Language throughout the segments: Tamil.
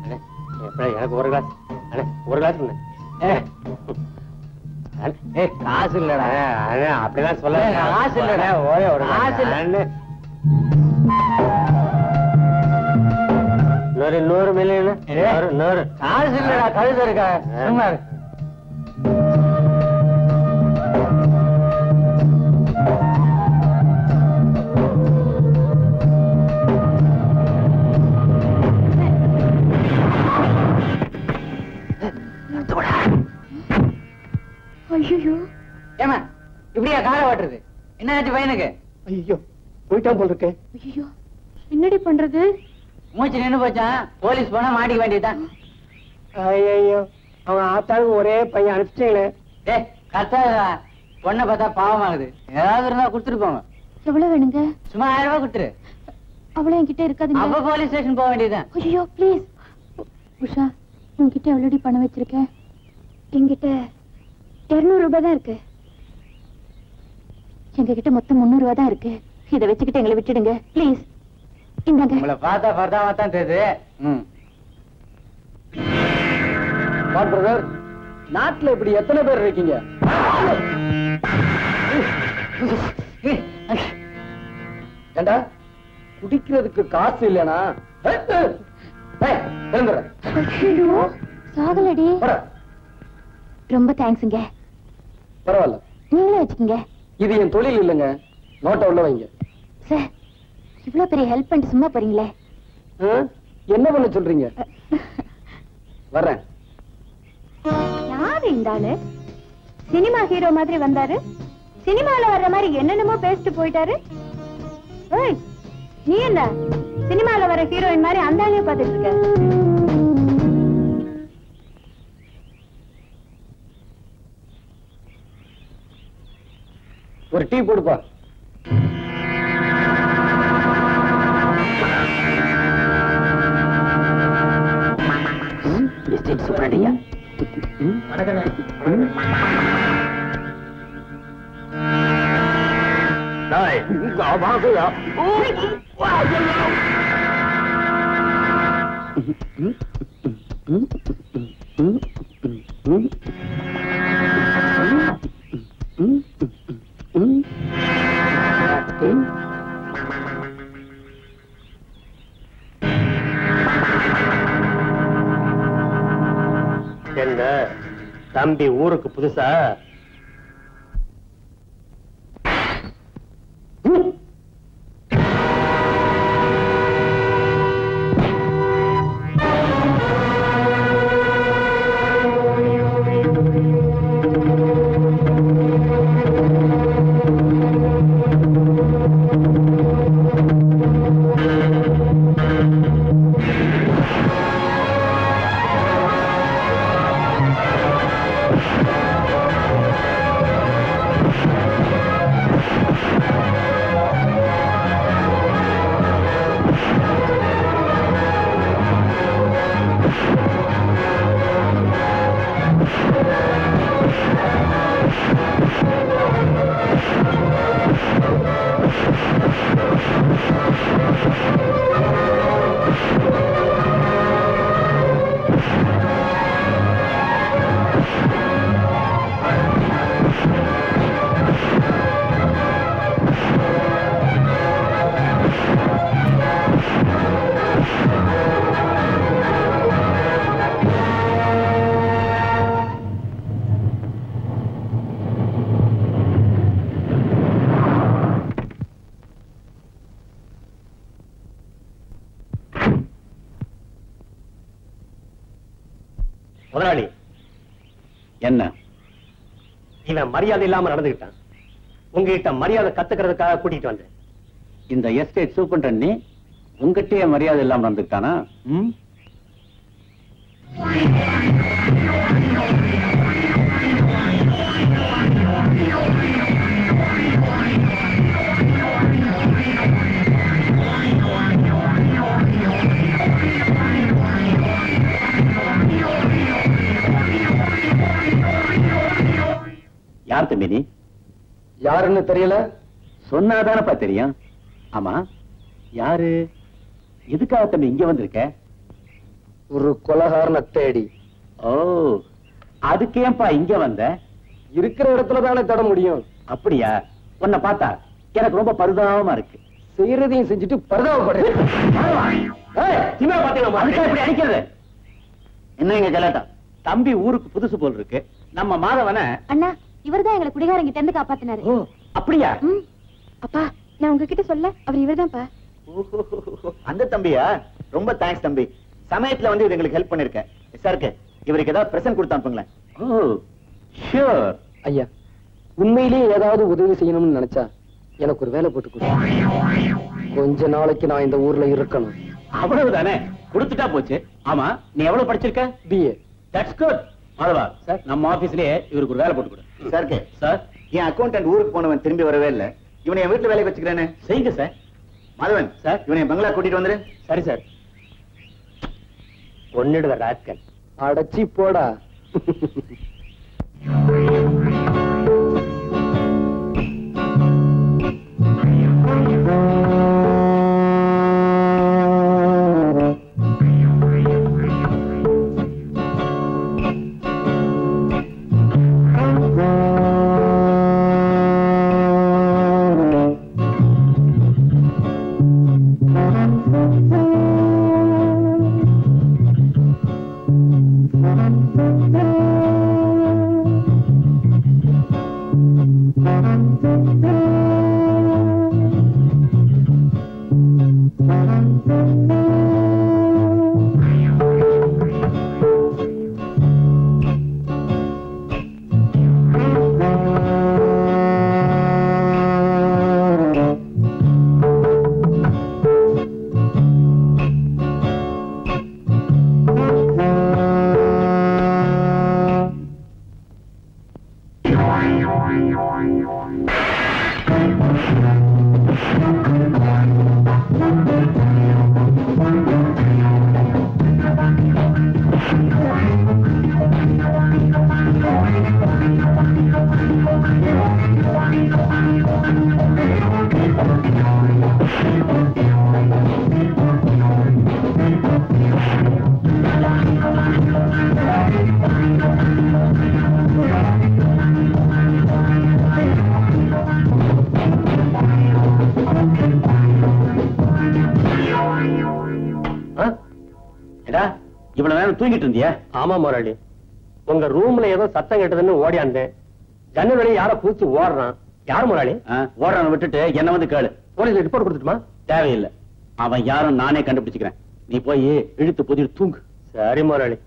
எனக்கு ஒரு கிளாஸ் ஒரு கிளாஸ் காசு இல்லடா. அப்படிதான் சொல்ல. காசு இல்லடா. ஒரே ஒரு காசு இல்ல. 100 மில்லியன் 100 காசு இல்லடா. கழுத இருக்கா சும்மா இருக்கு. ஏமா இப்படியா காரை ஓட்டுறது? என்ன ஆச்சு பையனுக்கு? ஐயோ போயிட்டான் போல் இருக்கேன். ஐயோ என்னடி பண்றது? மூச்சு நின்னு போச்சான். போலீஸ் போனா மாட்டிக்க வேண்டியதுதான். ஐயோ அவன் ஆத்தாளுக்கு ஒரே பையன் அனுப்பிச்சிங்களே. கரெக்டா பொண்ணை பார்த்தா பாவமாகுது. ஏதாவது இருந்தா கொடுத்துட்டு போங்க. எவ்வளவு வேணுங்க? சும்மா 1000 ரூபாய் கொடுத்துரு. அவ்வளவு என்கிட்ட இருக்காதுங்க. அப்ப போலீஸ் ஸ்டேஷன் போக வேண்டியதுதான். ஐயோ ப்ளீஸ். உஷா உன்கிட்ட எவ்வளோடி பணம் வச்சிருக்கேன்? என்கிட்ட 200 ரூபாய் தான் இருக்கு. எங்க கிட்ட மொத்தம் 300 ரூபாய் தான் இருக்கு. இதை வச்சுக்கிட்டு எங்களை விட்டுடுங்க ப்ளீஸ். இந்தாங்க. உங்களை பார்த்தா பரதாமா தான் தெரியுது. பிரதர், நாட்டுல இப்படி எத்தனை பேர் இருக்கீங்க? ஏண்டா குடிக்கிறதுக்கு காசு இல்லனா? சாகலடி. ரொம்ப தேங்க்ஸுங்க. பரவாயில்ல, நீங்களே வச்சுக்கோங்க. இது என் தொழில் இல்லைங்க. நோட்டை உள்ள வைங்க. சார் இவ்வளவு பெரிய ஹெல்ப் பண்ணிட்டு சும்மா போறீங்களே. என்ன பண்ண சொல்றீங்க? வர்றேன். யாரு இந்த ஆளு? சினிமா ஹீரோ மாதிரி வந்தாரு. சினிமால வர்ற மாதிரி என்னென்னமோ பேசிட்டு போயிட்டாரு. நீ என்ன சினிமால வர ஹீரோயின் மாதிரி அந்த ஆளையும் பார்த்துட்டு இருக்க? ஒரு டீ போடுப்பா. சுப்ரடியா என்ன தம்பி ஊருக்கு புதுசா? முதலாளி, என்ன இவன் மரியாதை இல்லாம நடந்துகிட்டான். உங்ககிட்ட மரியாதை கத்துக்கிறதுக்காக கூட்டிட்டு வந்தேன். இந்த எஸ்டேட் சூப்பரண்ட் நீ உங்ககிட்டயே மரியாதை இல்லாம நடந்துட்டானா? யார் தம்பி நீ? யாருன்னு தெரியல. சொன்னாதானப்பா தெரியும். ஆமா யாரு? எதுக்காக தம்பி இங்க வந்திருக்க? ஒரு கொலகாரனை தேடி. ஓ, அதுக்கு ஏன்பா இங்க வந்த? இருக்கிற இடத்துல தானே தட முடியும். அப்படியா? உன்னை பார்த்தா எனக்கு ரொம்ப பரிதாபமா இருக்கு. செய்யறதையும் செஞ்சுட்டு பரிதாபப்படு. அதுக்கா இப்படி அடிக்கிறது? என்னங்க ஜலாட்டா, தம்பி ஊருக்கு புதுசு போல் இருக்கு. நம்ம மாதவனை அண்ணா இவர்தான் எங்களை குடிகாரங்க தெந்து காப்பாத்தினாரு. ஓ அப்படியா? அப்பா நான் உங்ககிட்ட சொல்ல அவர் இவர்தான்ப்பா. அந்த தம்பியா? ரொம்ப தேங்க்ஸ் தம்பி. சமயத்துல வந்து எங்களுக்கு ஹெல்ப் பண்ணிருக்கேன். சாருக்கு இவருக்கு ஏதாவது பிரசன்ட் கொடுத்து அனுப்புங்களேன். ஓ ஷூர். ஐயா, உண்மையிலேயே ஏதாவது உதவி செய்யணும்னு நினைச்சா எனக்கு ஒரு வேலை போட்டு கொடு. கொஞ்ச நாளைக்கு நான் இந்த ஊர்ல இருக்கணும். அவ்வளவுதானே, கொடுத்துட்டா போச்சு. ஆமா, நீ எவ்வளவு படிச்சிருக்க? BA. That's good. Madhava sir, நம்ம ஆபீஸ்லயே இவருக்கு ஒரு வேலை போட்டு கொடு. சாருக்கு சார், என் அக்கௌண்டன்ட் ஊருக்கு போனவன் திரும்பி வரவே இல்ல. இவனை என் வீட்டுல வேலைக்கு வச்சுக்கிறேன்னு செய்யுங்க சார். மாதவன் சார், இவனை பங்களா கூட்டிட்டு வந்துரு. சரி சார். ஒன்னிடுவ ராஸ்கல். அடைச்சி போடா. இவ்வளவு நேரம் தூங்கிட்டு இருந்தியா? ஆமா முதலாளி, உங்க ரூம்ல ஏதோ சத்தம் கேட்டதுன்னு ஓடியாந்தேன். ஜன்னல் வழியா யார பூச்சி ஓடுறான். யார் முதலாளி? ஓடுறான விட்டுட்டு என்ன வந்து கேளு. போலீஸ்ல ரிப்போர்ட் கொடுத்துட்டுமா? தேவையில்லை, அவன் யாரும் நானே கண்டுபிடிச்சுக்கிறேன். நீ போய் இழுத்து பொதிட்டு தூங்கு. சரி முதலாளி.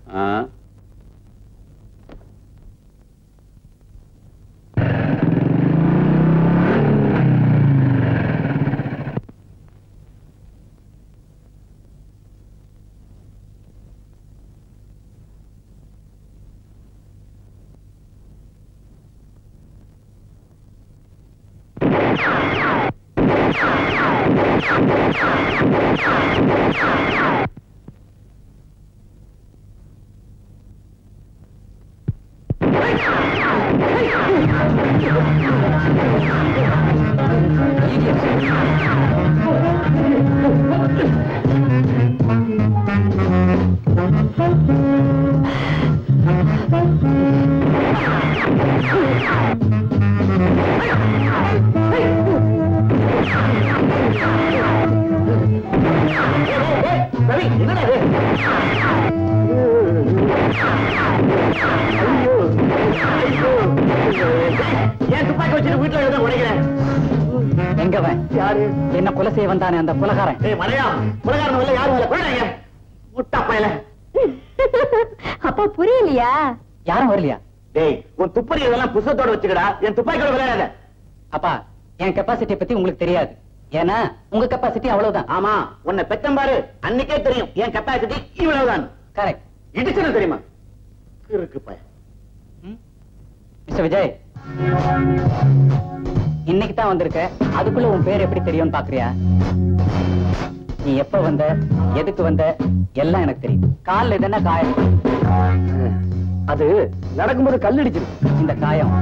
என்ன கொலை செய்ய வந்தானே அந்த குலகாரன். அப்பா புரியலையா? யாரும் வரலையா? டேய், உன் துப்பறி இதெல்லாம் புத்தகத்தோட வச்சுக்கடா. என் துப்பாக்கியோட விளையாடாத. அப்பா, என் கெப்பாசிட்டி பத்தி உங்களுக்கு தெரியாது. ஏன்னா உங்க கெப்பாசிட்டி அவ்வளவுதான். ஆமா, உன்னை பெத்தம்பாரு அன்னைக்கே தெரியும் என் கெப்பாசிட்டி இவ்வளவுதான். கரெக்ட். இடிச்சது தெரியுமா? இருக்கு பையன். மிஸ்டர் விஜய், இன்னைக்கு தான் வந்திருக்க. அதுக்குள்ள உன் பேர் எப்படி தெரியும்னு பாக்குறியா? நீ எப்ப வந்த, எதுக்கு வந்த, எல்லாம் எனக்கு தெரியும். கால்ல இது என்ன காயம்? அது நடக்கும்போது கல்லடிச்சிரு. இந்த காயம்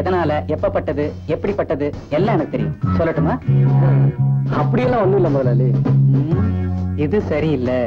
எதனால, எப்பப்பட்டது, எப்படிப்பட்டது எல்லாம் எனக்கு தெரியும். சொல்லட்டுமா? அப்படியெல்லாம் ஒண்ணும் இல்ல முதலாளி. இது சரியில்லை.